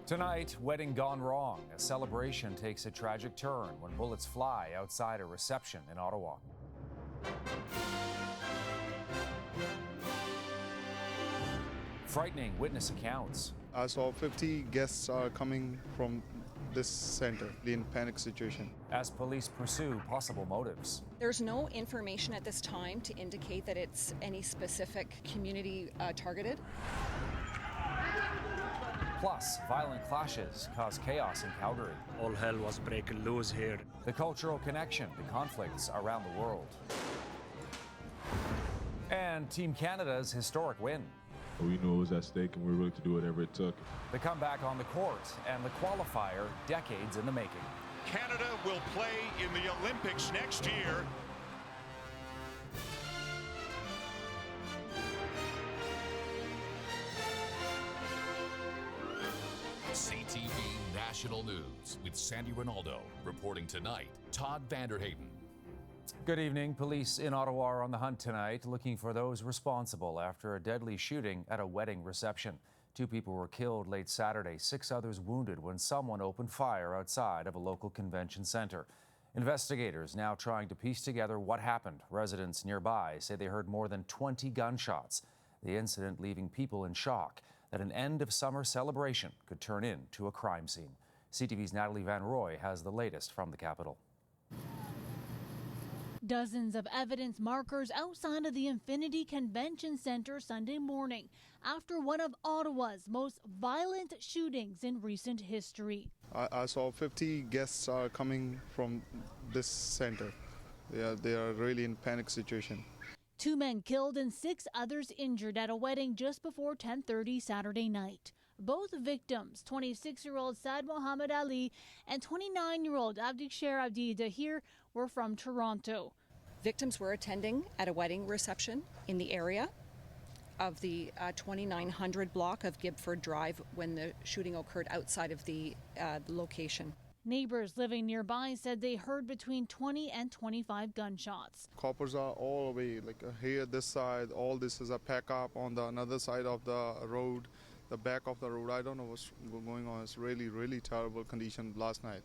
Tonight, wedding gone wrong. A celebration takes a tragic turn when bullets fly outside a reception in Ottawa. Frightening witness accounts. I saw 50 guests are coming from this center in panic situation. As police pursue possible motives. There's no information at this time to indicate that it's any specific community targeted. Plus, violent clashes cause chaos in Calgary. All hell was breaking loose here. The cultural connection to conflicts around the world. And Team Canada's historic win. We knew it was at stake and we were willing to do whatever it took. The comeback on the court and the qualifier decades in the making. Canada will play in the Olympics next year. CTV National News with Sandy Ronaldo. Reporting tonight, Todd Vanderhayden. Good evening. Police in Ottawa are on the hunt tonight, looking for those responsible after a deadly shooting at a wedding reception. 2 people were killed late Saturday, 6 others wounded when someone opened fire outside of a local convention center. Investigators now trying to piece together what happened. Residents nearby say they heard more than 20 gunshots. The incident leaving people in shock that an end of summer celebration could turn into a crime scene. CTV's Natalie Van Roy has the latest from the capital. Dozens of evidence markers outside of the Infinity Convention Center Sunday morning after one of Ottawa's most violent shootings in recent history. I saw 50 guests are coming from this center. They are really in panic situation. 2 men killed and 6 others injured at a wedding just before 10:30 Saturday night. Both victims, 26-year-old Saad Mohammed Ali and 29-year-old Abdikshar Abdi Dahir, were from Toronto. Victims were attending at a wedding reception in the area of the 2900 block of Gibford Drive when the shooting occurred outside of the location. Neighbors living nearby said they heard between 20 and 25 gunshots. Coppers are all away, like here, this side, all this is a pack up on the another side of the road, the back of the road. I don't know what's going on. It's really, really terrible condition last night.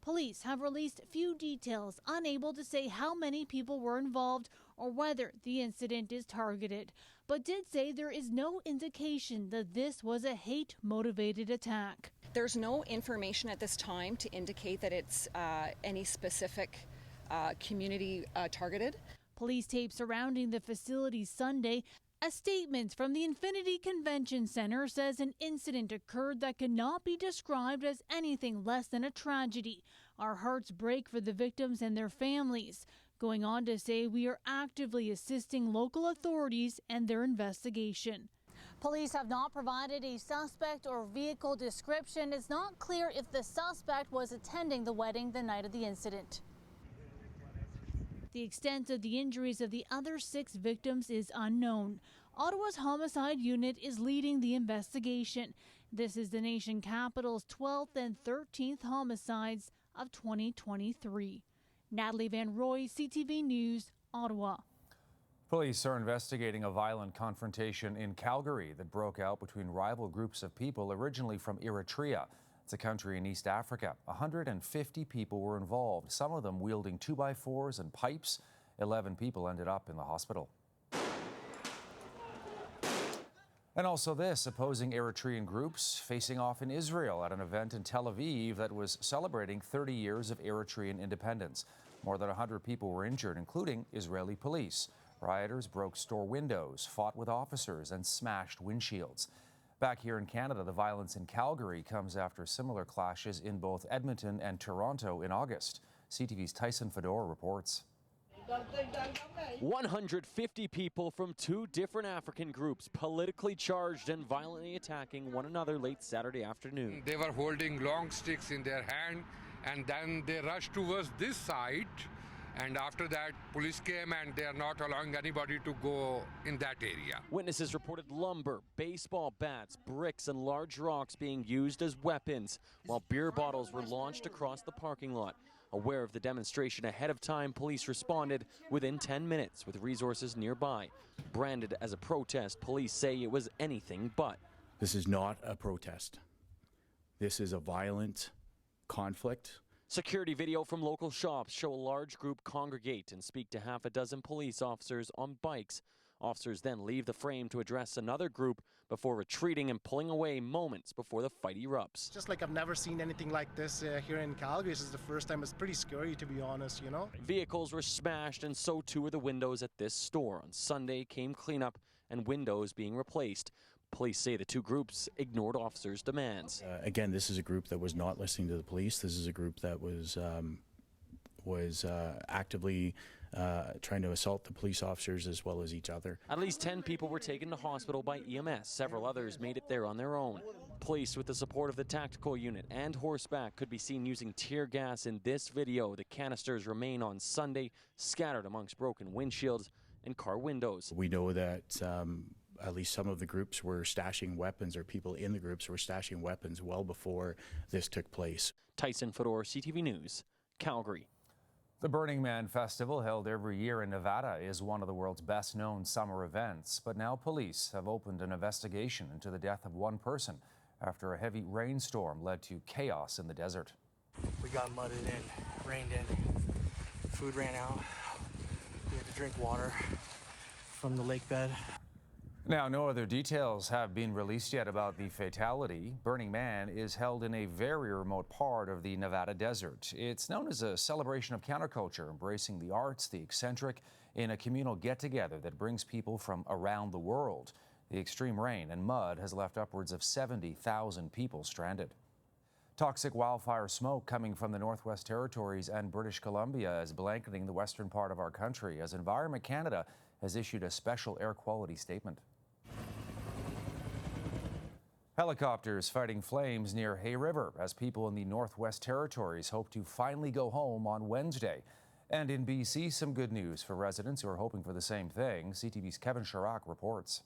Police have released few details, unable to say how many people were involved or whether the incident is targeted, but did say there is no indication that this was a hate-motivated attack. There's no information at this time to indicate that it's any specific community targeted. Police tape surrounding the facility Sunday. A statement from the Infinity Convention Center says an incident occurred that cannot be described as anything less than a tragedy. Our hearts break for the victims and their families. Going on to say we are actively assisting local authorities and their investigation. Police have not provided a suspect or vehicle description. It's not clear if the suspect was attending the wedding the night of the incident. The extent of the injuries of the other 6 victims is unknown. Ottawa's homicide unit is leading the investigation. This is the nation capital's 12th and 13th homicides of 2023. Natalie Van Roy, CTV News, Ottawa. Police are investigating a violent confrontation in Calgary that broke out between rival groups of people originally from Eritrea. It's a country in East Africa. 150 people were involved, some of them wielding 2x4s and pipes. 11 people ended up in the hospital. And also this, opposing Eritrean groups facing off in Israel at an event in Tel Aviv that was celebrating 30 years of Eritrean independence. More than 100 people were injured, including Israeli police. Rioters broke store windows, fought with officers, and smashed windshields. Back here in Canada, the violence in Calgary comes after similar clashes in both Edmonton and Toronto in August. CTV's Tyson Fedor reports. 150 people from 2 different African groups politically charged and violently attacking one another late Saturday afternoon. They were holding long sticks in their hand and then they rushed towards this side. And after that, police came and they are not allowing anybody to go in that area. Witnesses reported lumber, baseball bats, bricks, and large rocks being used as weapons, while beer bottles were launched across the parking lot. Aware of the demonstration ahead of time, police responded within 10 minutes with resources nearby. Branded as a protest, police say it was anything but. This is not a protest. This is a violent conflict. Security video from local shops show a large group congregate and speak to half a dozen police officers on bikes. Officers then leave the frame to address another group before retreating and pulling away moments before the fight erupts. Just like I've never seen anything like this here in Calgary. This is the first time. It's pretty scary, to be honest, you know. Vehicles were smashed and so too were the windows at this store. On Sunday came cleanup and windows being replaced. Police say the two groups ignored officers' demands. Again, this is a group that was not listening to the police. This is a group that was actively trying to assault the police officers as well as each other. At least 10 people were taken to hospital by EMS. Several others made it there on their own. Police, with the support of the tactical unit and horseback, could be seen using tear gas in this video. The canisters remain on Sunday, scattered amongst broken windshields and car windows. We know that at least some of the groups were stashing weapons, or people in the groups were stashing weapons well before this took place. Tyson Fedor, CTV News, Calgary. The Burning Man Festival, held every year in Nevada, is one of the world's best-known summer events. But now police have opened an investigation into the death of one person after a heavy rainstorm led to chaos in the desert. We got mudded in, rained in, food ran out. We had to drink water from the lake bed. Now, no other details have been released yet about the fatality. Burning Man is held in a very remote part of the Nevada desert. It's known as a celebration of counterculture, embracing the arts, the eccentric, in a communal get-together that brings people from around the world. The extreme rain and mud has left upwards of 70,000 people stranded. Toxic wildfire smoke coming from the Northwest Territories and British Columbia is blanketing the western part of our country as Environment Canada has issued a special air quality statement. Helicopters fighting flames near Hay River as people in the Northwest Territories hope to finally go home on Wednesday. And in BC, some good news for residents who are hoping for the same thing. CTV's Kevin Chirac reports.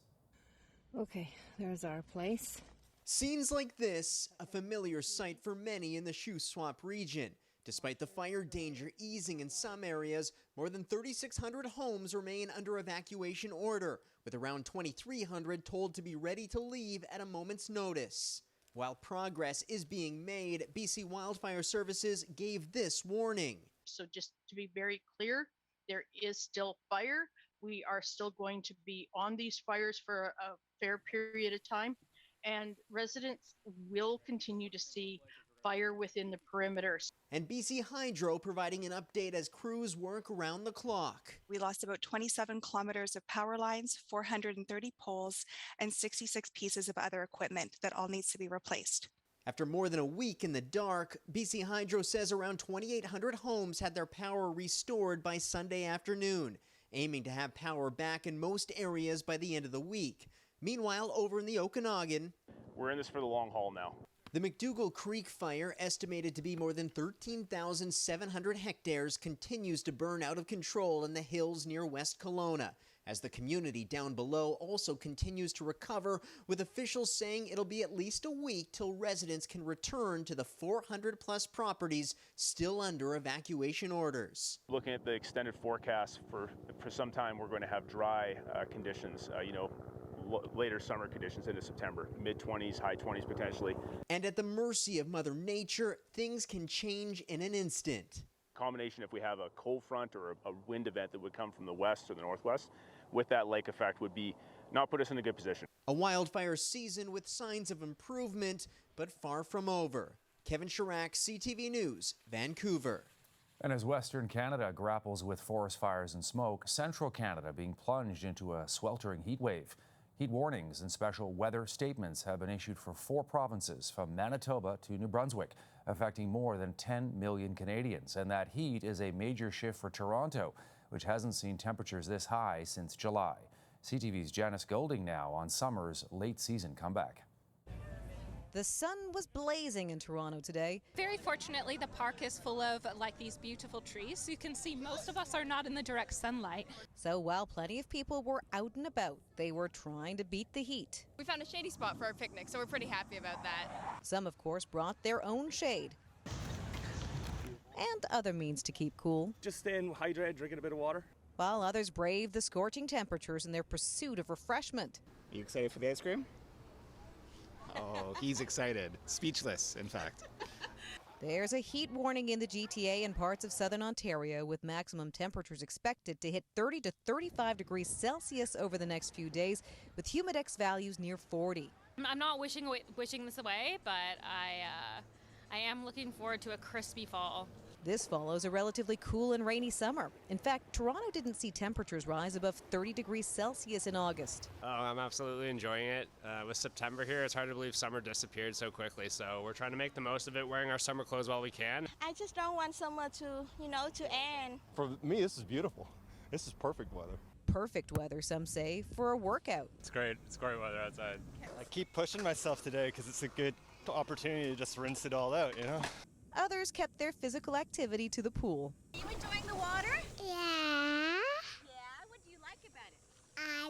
Okay, there's our place. Scenes like this, a familiar sight for many in the Shuswap region. Despite the fire danger easing in some areas, more than 3,600 homes remain under evacuation order, with around 2,300 told to be ready to leave at a moment's notice. While progress is being made, BC Wildfire Services gave this warning. So just to be very clear, there is still fire. We are still going to be on these fires for a fair period of time, and residents will continue to see fire within the perimeters. And BC Hydro providing an update as crews work around the clock. We lost about 27 kilometers of power lines, 430 poles, and 66 pieces of other equipment that all needs to be replaced. After more than a week in the dark, BC Hydro says around 2,800 homes had their power restored by Sunday afternoon, aiming to have power back in most areas by the end of the week. Meanwhile, over in the Okanagan, we're in this for the long haul now. The McDougall Creek fire, estimated to be more than 13,700 hectares, continues to burn out of control in the hills near West Kelowna, as the community down below also continues to recover, with officials saying it'll be at least a week till residents can return to the 400-plus properties still under evacuation orders. Looking at the extended forecast for some time, we're going to have dry conditions, later summer conditions into September, mid-20s, high 20s potentially. And at the mercy of Mother Nature, things can change in an instant. Combination, if we have a cold front or a wind event that would come from the west or the northwest, with that lake effect would be not put us in a good position. A wildfire season with signs of improvement, but far from over. Kevin Chirac, CTV News, Vancouver. And as Western Canada grapples with forest fires and smoke, Central Canada being plunged into a sweltering heat wave. Heat warnings and special weather statements have been issued for 4 provinces, from Manitoba to New Brunswick, affecting more than 10 million Canadians. And that heat is a major shift for Toronto, which hasn't seen temperatures this high since July. CTV's Janice Golding now on summer's late season comeback. The sun was blazing in Toronto today. Very fortunately, the park is full of these beautiful trees. So you can see most of us are not in the direct sunlight. So while plenty of people were out and about, they were trying to beat the heat. We found a shady spot for our picnic, so we're pretty happy about that. Some, of course, brought their own shade and other means to keep cool. Just staying hydrated, drinking a bit of water. While others braved the scorching temperatures in their pursuit of refreshment. Are you excited for the ice cream? Oh, he's excited. Speechless, in fact. There's a heat warning in the GTA and parts of southern Ontario, with maximum temperatures expected to hit 30 to 35 degrees Celsius over the next few days, with humidex values near 40. I'm not wishing this away, but I am looking forward to a crispy fall. This follows a relatively cool and rainy summer. In fact, Toronto didn't see temperatures rise above 30 degrees Celsius in August. Oh, I'm absolutely enjoying it. With September here, it's hard to believe summer disappeared so quickly, so we're trying to make the most of it, wearing our summer clothes while we can. I just don't want summer to, to end. For me, this is beautiful. This is perfect weather. Perfect weather, some say, for a workout. It's great. It's great weather outside. I keep pushing myself today because it's a good opportunity to just rinse it all out, Others kept their physical activity to the pool. Are you enjoying the water? Yeah. Yeah, what do you like about it? I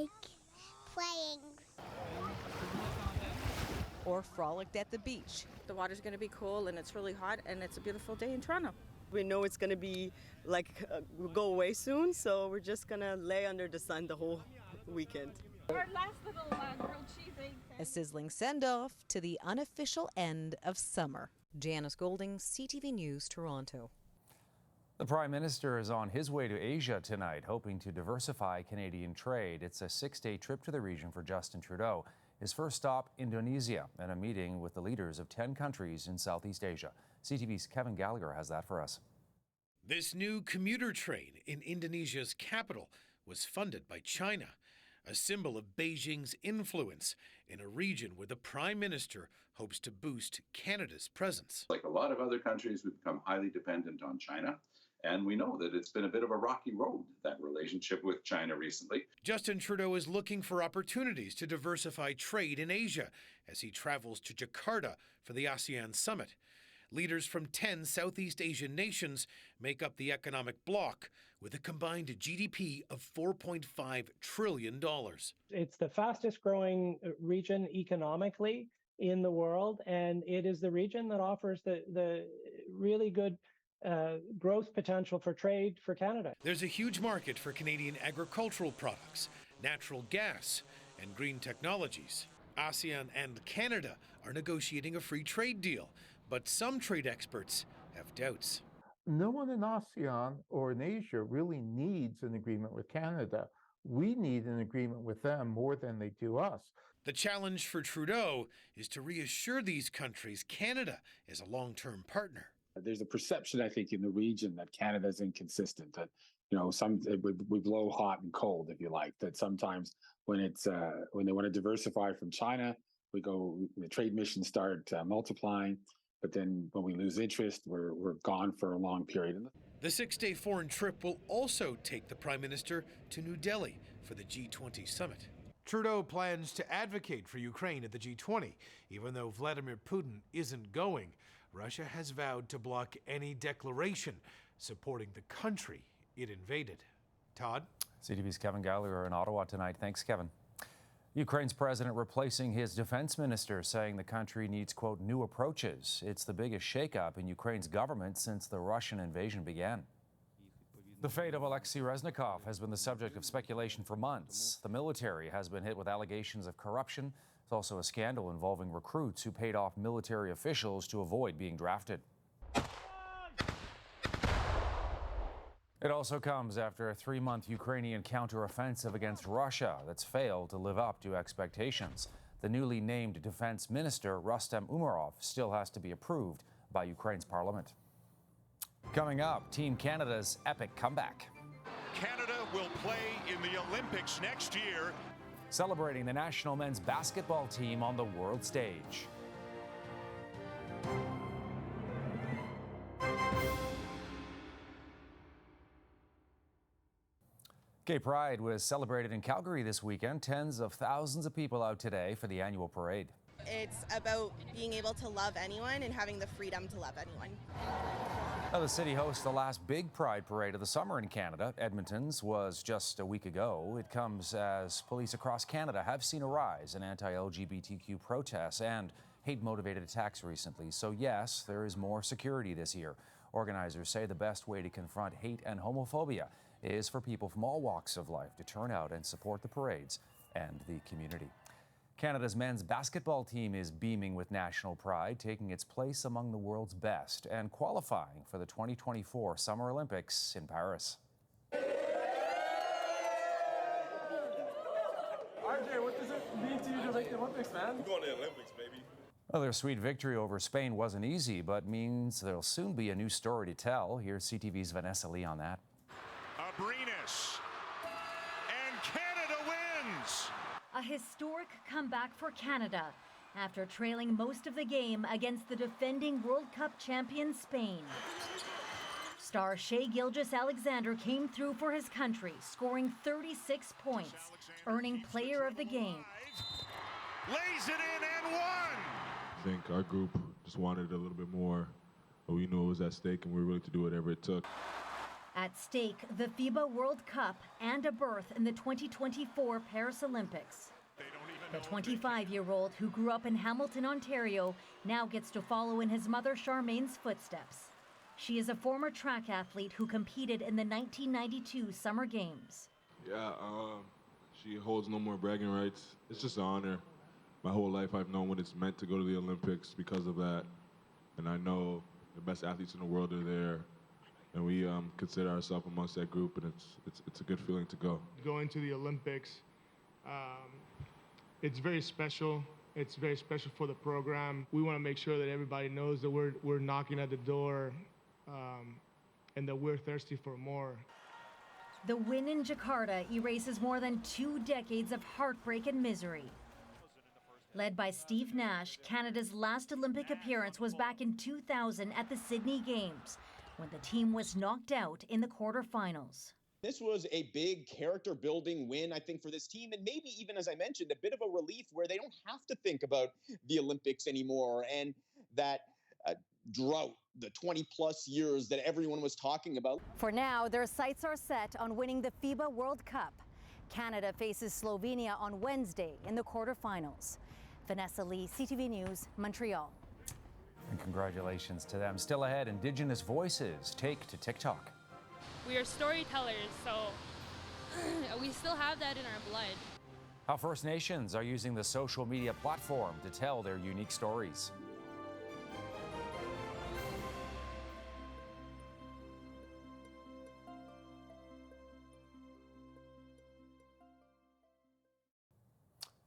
like playing. Or frolicked at the beach. The water's going to be cool and it's really hot and it's a beautiful day in Toronto. We know it's going to be go away soon, so we're just going to lay under the sun the whole weekend. Our last little grilled cheese egg. A sizzling send-off to the unofficial end of summer. Janice Golding, CTV News, Toronto. The Prime Minister is on his way to Asia tonight, hoping to diversify Canadian trade. It's a 6-day trip to the region for Justin Trudeau. His first stop, Indonesia, and a meeting with the leaders of 10 countries in Southeast Asia. CTV's Kevin Gallagher has that for us. This new commuter train in Indonesia's capital was funded by China, a symbol of Beijing's influence in a region where the Prime Minister hopes to boost Canada's presence. Like a lot of other countries, we've become highly dependent on China. And we know that it's been a bit of a rocky road, that relationship with China recently. Justin Trudeau is looking for opportunities to diversify trade in Asia as he travels to Jakarta for the ASEAN summit. Leaders from 10 Southeast Asian nations make up the economic bloc, with a combined GDP of $4.5 trillion. It's the fastest growing region economically in the world, and it is the region that offers the really good growth potential for trade for Canada. There's a huge market for Canadian agricultural products, natural gas, and green technologies. ASEAN and Canada are negotiating a free trade deal, but some trade experts have doubts. No one in ASEAN or in Asia really needs an agreement with Canada. We need an agreement with them more than they do us. The challenge for Trudeau is to reassure these countries Canada is a long-term partner. There's a perception, I think, in the region that Canada is inconsistent, that we blow hot and cold, if you like, that sometimes when they want to diversify from China, the trade missions start multiplying. But then when we lose interest, we're gone for a long period. The 6-day foreign trip will also take the Prime Minister to New Delhi for the G20 summit. Trudeau plans to advocate for Ukraine at the G20, even though Vladimir Putin isn't going. Russia has vowed to block any declaration supporting the country it invaded. Todd? CTV's Kevin Gallagher in Ottawa tonight. Thanks, Kevin. Ukraine's president replacing his defense minister, saying the country needs, quote, new approaches. It's the biggest shakeup in Ukraine's government since the Russian invasion began. The fate of Alexei Reznikov has been the subject of speculation for months. The military has been hit with allegations of corruption. There's also a scandal involving recruits who paid off military officials to avoid being drafted. It also comes after a 3-month Ukrainian counteroffensive against Russia that's failed to live up to expectations. The newly named defense minister, Rustem Umerov, still has to be approved by Ukraine's parliament. Coming up, Team Canada's epic comeback. Canada will play in the Olympics next year. Celebrating the national men's basketball team on the world stage. Gay Pride was celebrated in Calgary this weekend. Tens of thousands of people out today for the annual parade. It's about being able to love anyone and having the freedom to love anyone. Now, the city hosts the last big Pride parade of the summer in Canada. Edmonton's was just a week ago. It comes as police across Canada have seen a rise in anti-LGBTQ protests and hate-motivated attacks recently. So yes, there is more security this year. Organizers say the best way to confront hate and homophobia is for people from all walks of life to turn out and support the parades and the community. Canada's men's basketball team is beaming with national pride, taking its place among the world's best and qualifying for the 2024 Summer Olympics in Paris. RJ, what does it mean to you to make the Olympics, man? We're going to the Olympics, baby. Well, their sweet victory over Spain wasn't easy, but means there'll soon be a new story to tell. Here's CTV's Vanessa Lee on that. Abrinas. And Canada wins. A historic comeback for Canada after trailing most of the game against the defending World Cup champion Spain. Star Shai Gilgeous-Alexander came through for his country, scoring 36 points, earning Player of the Game. Lays it in and won. I think our group just wanted a little bit more, but we knew it was at stake and we were willing to do whatever it took. At stake, the FIBA World Cup and a berth in the 2024 Paris Olympics. The 25-year-old who grew up in Hamilton, Ontario, now gets to follow in his mother Charmaine's footsteps. She is a former track athlete who competed in the 1992 Summer Games. Yeah, she holds no more bragging rights. It's just an honor. My whole life I've known what it's meant to go to the Olympics because of that. And I know the best athletes in the world are there. And we consider ourselves amongst that group, and it's a good feeling to go. Going to the Olympics, it's very special. It's very special for the program. We want to make sure that everybody knows that we're knocking at the door, and that we're thirsty for more. The win in Jakarta erases more than 2 decades of heartbreak and misery. Led by Steve Nash, Canada's last Olympic appearance was back in 2000 at the Sydney Games, when the team was knocked out in the quarterfinals. This was a big character-building win, I think, for this team, and maybe even, as I mentioned, a bit of a relief where they don't have to think about the Olympics anymore and that drought, the 20-plus years that everyone was talking about. For now, their sights are set on winning the FIBA World Cup. Canada faces Slovenia on Wednesday in the quarterfinals. Vanessa Lee, CTV News, Montreal. And congratulations to them. Still ahead, Indigenous voices take to TikTok. We are storytellers, so we still have that in our blood. How First Nations are using the social media platform to tell their unique stories.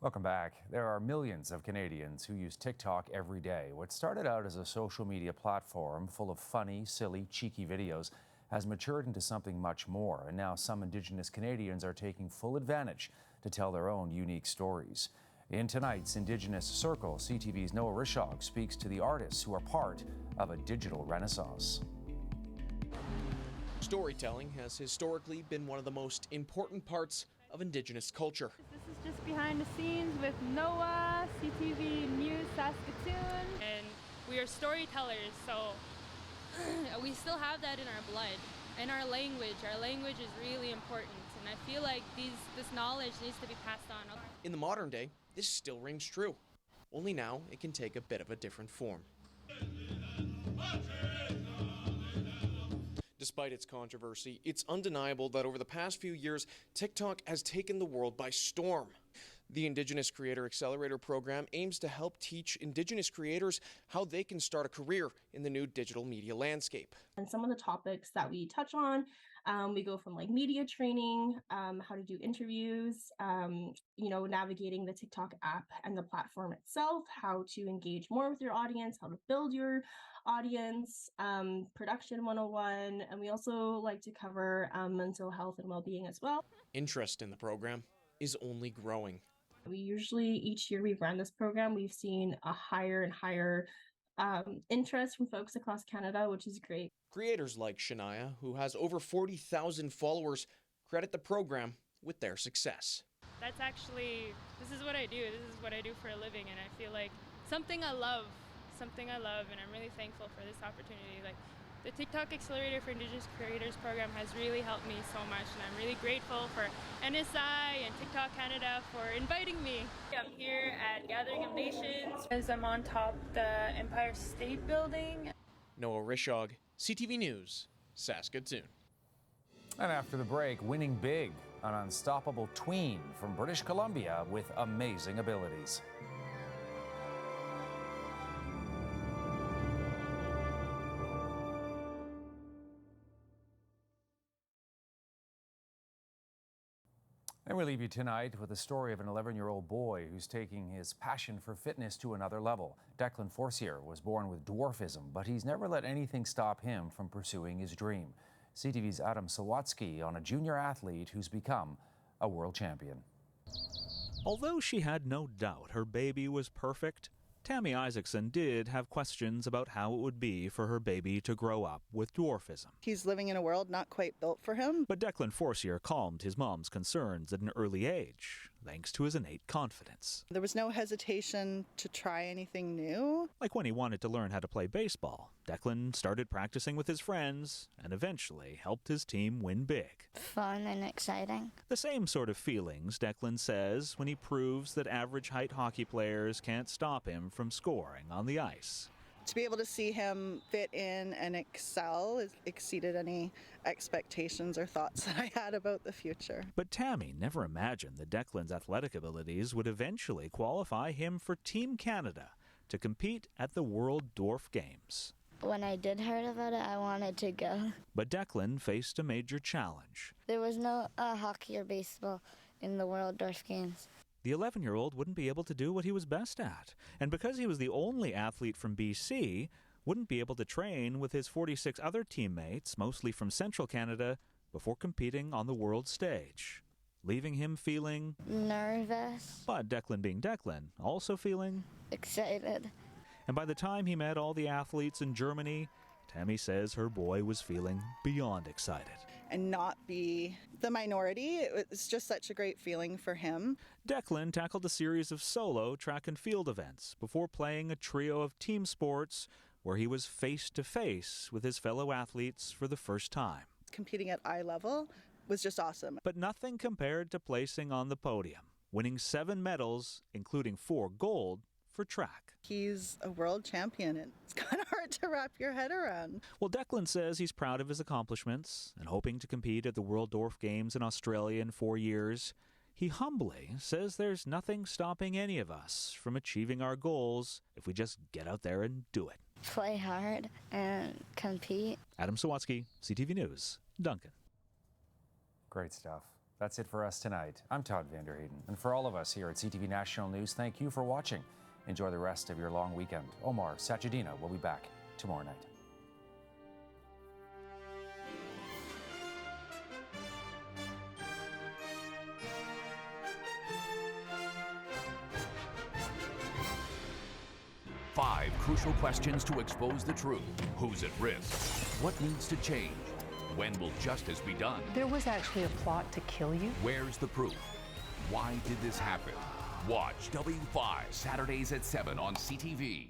Welcome back. There are millions of Canadians who use TikTok every day. What started out as a social media platform full of funny, silly, cheeky videos has matured into something much more, and now some Indigenous Canadians are taking full advantage to tell their own unique stories. In tonight's Indigenous Circle, CTV's Noah Rishog speaks to the artists who are part of a digital renaissance. Storytelling has historically been one of the most important parts of Indigenous culture. This is just behind the scenes with Noah, CTV News Saskatoon. And we are storytellers, so we still have that in our blood. And our language is really important. And I feel like this knowledge needs to be passed on. In the modern day, this still rings true. Only now it can take a bit of a different form. Despite its controversy, it's undeniable that over the past few years, TikTok has taken the world by storm. The Indigenous Creator Accelerator program aims to help teach Indigenous creators how they can start a career in the new digital media landscape. And some of the topics that we touch on, we go from like media training, how to do interviews, navigating the TikTok app and the platform itself, how to engage more with your audience, how to build your audience, production 101, and we also like to cover mental health and well-being as well. Interest in the program is only growing. We usually, each year we've run this program, we've seen a higher and higher interest from folks across Canada, which is great. Creators like Shania, who has over 40,000 followers, credit the program with their success. This is what I do. This is what I do for a living, and I feel like something I love, and I'm really thankful for this opportunity. Like, the TikTok Accelerator for Indigenous Creators program has really helped me so much, and I'm really grateful for NSI and TikTok Canada for inviting me. I'm here at Gathering of Nations as I'm on top of the Empire State Building. Noah Rishog, CTV News, Saskatoon. And after the break, winning big an unstoppable tween from British Columbia with amazing abilities. And we leave you tonight with the story of an 11-year-old boy who's taking his passion for fitness to another level. Declan Forcier was born with dwarfism, but he's never let anything stop him from pursuing his dream. CTV's Adam Sawatsky on a junior athlete who's become a world champion. Although she had no doubt her baby was perfect, Tammy Isaacson did have questions about how it would be for her baby to grow up with dwarfism. He's living in a world not quite built for him. But Declan Forcier calmed his mom's concerns at an early age, thanks to his innate confidence. There was no hesitation to try anything new. Like when he wanted to learn how to play baseball, Declan started practicing with his friends and eventually helped his team win big. Fun and exciting. The same sort of feelings, Declan says, when he proves that average height hockey players can't stop him from scoring on the ice. To be able to see him fit in and excel exceeded any expectations or thoughts that I had about the future. But Tammy never imagined that Declan's athletic abilities would eventually qualify him for Team Canada to compete at the World Dwarf Games. When I did hear about it, I wanted to go. But Declan faced a major challenge. There was no hockey or baseball in the World Dwarf Games. The 11-year-old wouldn't be able to do what he was best at. And because he was the only athlete from BC, wouldn't be able to train with his 46 other teammates, mostly from Central Canada, before competing on the world stage, leaving him feeling nervous. But Declan being Declan, also feeling excited. And by the time he met all the athletes in Germany, Tammy says her boy was feeling beyond excited. And not be the minority, it was just such a great feeling for him. Declan tackled a series of solo track and field events before playing a trio of team sports where he was face-to-face with his fellow athletes for the first time. Competing at eye level was just awesome. But nothing compared to placing on the podium, winning 7 medals, including 4 gold, for track. He's a world champion, and it's kind of hard to wrap your head around. Well, Declan says he's proud of his accomplishments and hoping to compete at the World Dwarf Games in Australia in 4 years. He humbly says there's nothing stopping any of us from achieving our goals if we just get out there and do it. Play hard and compete. Adam Sawatsky, CTV News, Duncan. Great stuff. That's it for us tonight. I'm Todd Vanderheyden, and for all of us here at CTV National News, thank you for watching. Enjoy the rest of your long weekend. Omar Sachedina will be back tomorrow night. Five crucial questions to expose the truth. Who's at risk? What needs to change? When will justice be done? There was actually a plot to kill you. Where's the proof? Why did this happen? Watch W5 Saturdays at 7 on CTV.